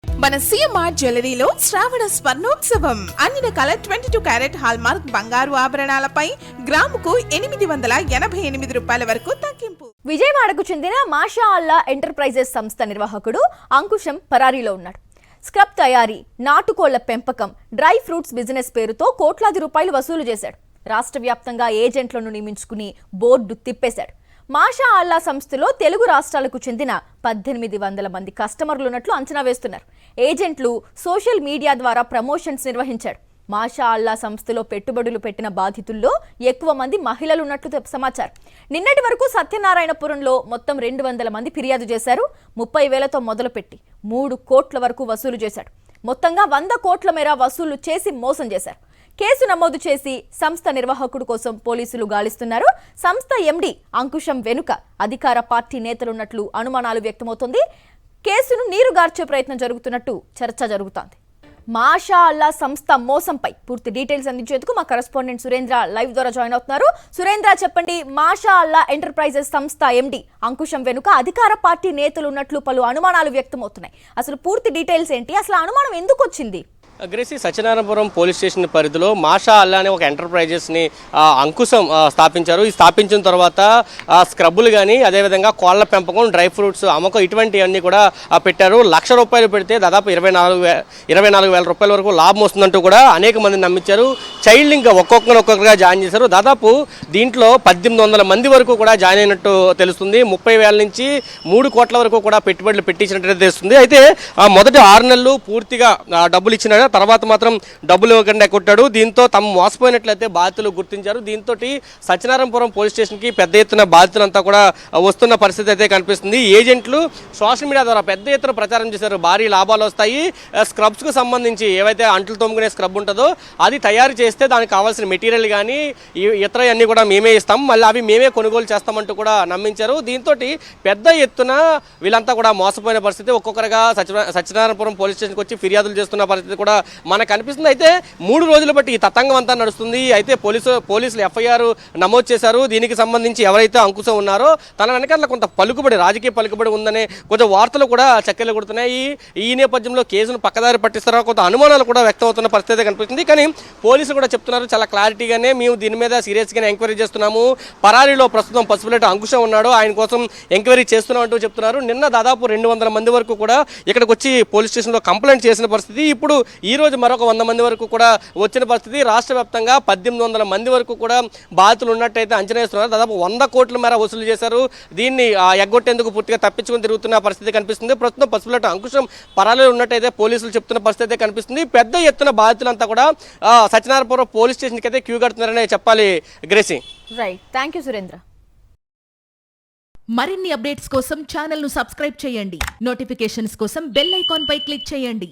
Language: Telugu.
మన సిఎంఆర్ జ్యువెలరీలో శ్రావణ స్వర్ణోత్సవం అన్ని రకాల 22 క్యారెట్ హాల్మార్క్ బంగారు ఆభరణాలపై గ్రాముకు 888 రూపాయల వరకు తగ్గింపు. విజయవాడకు చెందిన మాషా అల్లా ఎంటర్ప్రైజెస్ సంస్థ నిర్వాహకుడు అంకుశం పరారీలో ఉన్నాడు. స్క్రబ్ తయారీ, నాటుకోళ్ల పెంపకం, డ్రై ఫ్రూట్స్ బిజినెస్ పేరుతో కోట్లాది రూపాయలు వసూలు చేశాడు. రాష్ట్ర వ్యాప్తంగా ఏజెంట్లను నియమించుకుని బోర్డు తిప్పేశాడు. మాషా అల్లా సంస్థలో తెలుగు రాష్ట్రాలకు చెందిన 1800 మంది కస్టమర్లున్నట్లు అంచనా వేస్తున్నారు. ఏజెంట్లు సోషల్ మీడియా ద్వారా ప్రమోషన్స్ నిర్వహించాడు. మాషా అల్లా సంస్థలో పెట్టుబడులు పెట్టిన బాధితుల్లో ఎక్కువ మంది మహిళలు ఉన్నట్లు సమాచారం. నిన్నటి వరకు సత్యనారాయణపురంలో మొత్తం 200 మంది ఫిర్యాదు చేశారు. 30,000తో మొదలుపెట్టి 3 కోట్ల వరకు వసూలు చేశాడు. మొత్తంగా 100 కోట్ల మేర వసూలు చేసి మోసం చేశారు. కేసు నమోదు చేసి సంస్థ నిర్వాహకుడు కోసం పోలీసులు గాలిస్తున్నారు. సంస్థ ఎండి అంకుశం వెనుక అధికార పార్టీ నేతలున్నట్లు అనుమానాలు వ్యక్తమవుతోంది. కేసును నీరుగార్చే ప్రయత్నం జరుగుతున్నట్టు చర్చ జరుగుతోంది. మాషా అల్లా సంస్థ మోసంపై పూర్తి డీటెయిల్స్ అందించేందుకు మా కరెస్పాండెంట్ సురేంద్ర లైవ్ ద్వారా జాయిన్ అవుతున్నారు. సురేంద్ర, చెప్పండి, మాషా అల్లా ఎంటర్ప్రైజెస్ సంస్థ ఎండి అంకుశం వెనుక అధికార పార్టీ నేతలు ఉన్నట్లు పలు అనుమానాలు వ్యక్తమవుతున్నాయి. అసలు పూర్తి డీటెయిల్స్ ఏంటి? అసలు అనుమానం ఎందుకు వచ్చింది? గ్రేసి, సత్యనారాయణపురం పోలీస్ స్టేషన్ పరిధిలో మాషా అల్లా అనే ఒక ఎంటర్ప్రైజెస్ని అంకుశం స్థాపించారు. ఈ స్థాపించిన తర్వాత స్క్రబ్బులు కానీ, అదేవిధంగా కోళ్ల పెంపకం, డ్రై ఫ్రూట్స్ అమ్మకం ఇటువంటివన్నీ కూడా పెట్టారు. ₹1,00,000 పెడితే దాదాపు 24,000 రూపాయల వరకు లాభం వస్తుందంటూ కూడా అనేక మంది నమ్మించారు. చైల్డ్ ఇంకా ఒక్కొక్కరుగా జాయిన్ చేశారు. దాదాపు దీంట్లో 1800 మంది వరకు కూడా జాయిన్ అయినట్టు తెలుస్తుంది. 30,000 నుంచి 3 కోట్ల వరకు కూడా పెట్టుబడులు పెట్టించినట్టు తెలుస్తుంది. అయితే మొదటి 6 నెలలు పూర్తిగా డబ్బులు ఇచ్చిన తర్వాత మాత్రం డబ్బులు ఇవ్వకుండా కొట్టాడు. దీంతో తమ మోసపోయినట్లయితే బాధితులు గుర్తించారు. దీంతో సత్యనారాయణపురం పోలీస్ స్టేషన్కి పెద్ద ఎత్తున బాధితులంతా కూడా వస్తున్న పరిస్థితి అయితే కనిపిస్తుంది. ఏజెంట్లు సోషల్ మీడియా ద్వారా పెద్ద ఎత్తున ప్రచారం చేశారు. భారీ లాభాలు వస్తాయి, స్క్రబ్స్కు సంబంధించి ఏవైతే అంట్లు తోముకునే స్క్రబ్ ఉంటుందో అది తయారు చేస్తే దానికి కావాల్సిన మెటీరియల్ కానీ ఇతర అన్నీ కూడా మేమే ఇస్తాం, మళ్ళీ అవి మేమే కొనుగోలు చేస్తామంటూ కూడా నమ్మించారు. దీంతో పెద్ద ఎత్తున వీళ్ళంతా కూడా మోసపోయిన పరిస్థితి. ఒక్కొక్కరుగా సత్యనారాయణపురం పోలీస్ స్టేషన్కి వచ్చి ఫిర్యాదులు చేస్తున్న పరిస్థితి కూడా మనకు కనిపిస్తుంది. అయితే 3 రోజులు బట్టి ఈ తతంగం అంతా నడుస్తుంది. అయితే పోలీసులు ఎఫ్ఐఆర్ నమోదు చేశారు. దీనికి సంబంధించి ఎవరైతే అంకుశం ఉన్నారో తన వెనకాల కొంత పలుకుబడి, రాజకీయ పలుకుబడి ఉందనే కొంచెం వార్తలు కూడా చక్కెర్లు కొడుతున్నాయి. ఈ నేపథ్యంలో కేసును పక్కదారి పట్టిస్తారో కొంత అనుమానాలు కూడా వ్యక్తం అవుతున్న పరిస్థితి కనిపిస్తుంది. కానీ పోలీసులు కూడా చెప్తున్నారు చాలా క్లారిటీగానే, మేము దీని మీద సీరియస్గానే ఎంక్వైరీ చేస్తున్నాము. పరారీలో ప్రస్తుతం పసుపులేట అంకుశం ఉన్నాడు, ఆయన కోసం ఎంక్వైరీ చేస్తున్నాం అంటూ చెప్తున్నారు. నిన్న దాదాపు 200 మంది వరకు కూడా ఇక్కడికి వచ్చి పోలీస్ స్టేషన్లో కంప్లైంట్ చేసిన పరిస్థితి. ఇప్పుడు ఈ రోజు మరొక 100 మంది వరకు కూడా వచ్చిన పరిస్థితి. రాష్ట్ర వ్యాప్తంగా 1800 మంది వరకు కూడా బాధితులు ఉన్నట్టయితే అంచనా వేస్తున్నారు. దాదాపు 100 కోట్ల మేర వసూలు చేశారు. దీన్ని ఎగ్గొట్టేందుకు పూర్తిగా తప్పించుకుని తిరుగుతున్న పరిస్థితి కనిపిస్తుంది. ప్రస్తుతం పసుపులేట అంకుశం పరారీలో ఉన్నట్టయితే పోలీసులు చెప్తున్న పరిస్థితి కనిపిస్తుంది. పెద్ద ఎత్తున బాధితులంతా కూడా సత్యనారాయణపురం పోలీస్ స్టేషన్కి అయితే క్యూ కడుతున్నారనే చెప్పాలి. Gracy, right, thank you Surendra. మరిన్ని అప్డేట్స్ కోసం ఛానల్ ను సబ్స్క్రైబ్ చేయండి. నోటిఫికేషన్స్ కోసం బెల్ ఐకాన్ పై క్లిక్ చేయండి.